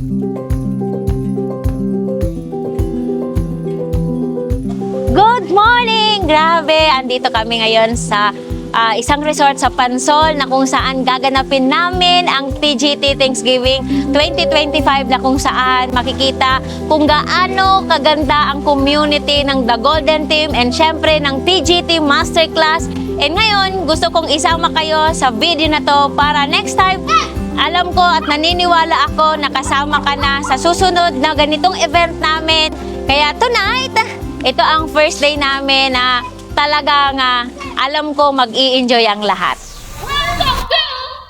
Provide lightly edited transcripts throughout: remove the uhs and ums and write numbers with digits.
Good morning! Grabe! Andito kami ngayon sa isang resort sa Pansol na kung saan gaganapin namin ang TGT Thanksgiving 2025 na kung saan makikita kung gaano kaganda ang community ng The Golden Team and syempre ng TGT Masterclass. And ngayon, gusto kong isama kayo sa video na to para next time, alam ko at naniniwala ako na kasama ka na sa susunod na ganitong event namin. Kaya tonight, ito ang first day namin na talagang alam ko mag-i-enjoy ang lahat. Welcome to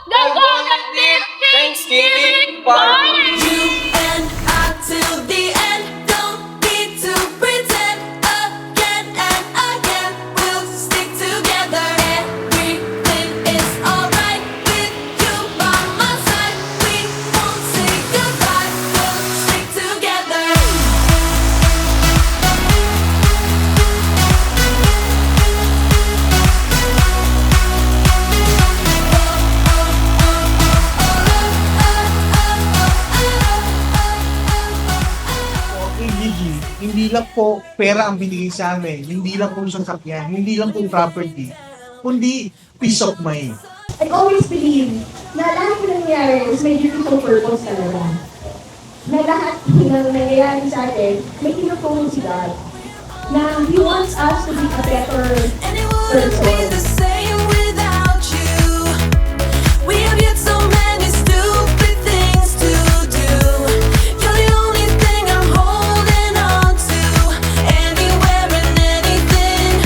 the Golden Team Thanksgiving Party! You and I till the end. Don't need to pretend again and again. We'll stick together. Everything is alright with you by my side. We won't say goodbye. We'll stick together. Hindi lang po pera ang binigay sa amin, hindi lang po sasakyan, hindi lang po property, kundi peace of mind. I always believe na lahat ng nangyayari is may beautiful purpose talaga. Na lahat ng nangyayari sa atin, may tinutulong si God. Na He wants us to be a better And it wouldn't be the person. same without you. We have yet so many stupid things to do. You're the only thing I'm holding on to. Anywhere and anything,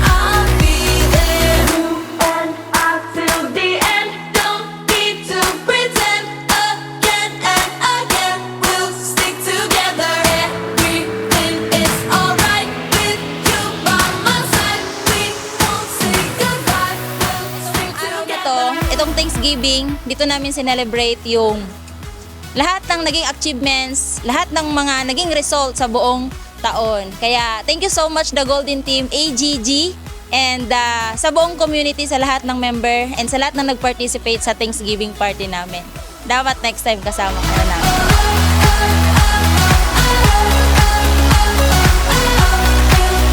I'll be there. You and I till the end. Don't need to pretend again and again. We'll stick together. Everything is alright with you by my side. We won't say goodbye. We'll stick together. Itong Thanksgiving, dito namin sinelebrate yung lahat ng naging achievements, lahat ng mga naging result sa buong taon. Kaya thank you so much The Golden Team, AGG, and sa buong community, sa lahat ng member, and sa lahat ng nag-participate sa Thanksgiving party namin. Dapat next time kasama ka na namin.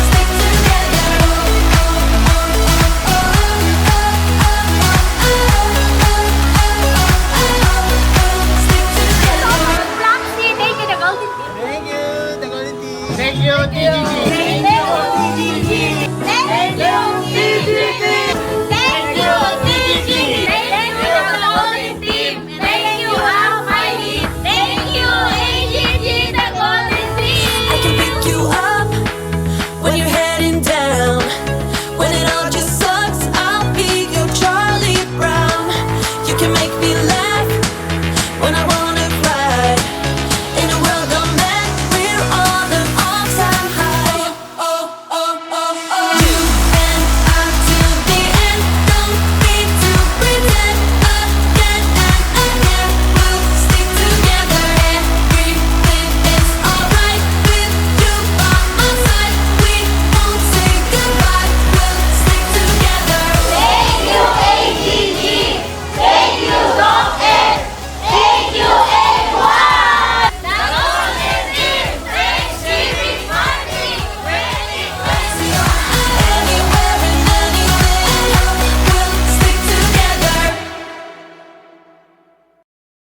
Stick together. Proxy, thank you, the Golden Team. Thank you, The Golden Team. Thank you, TGT.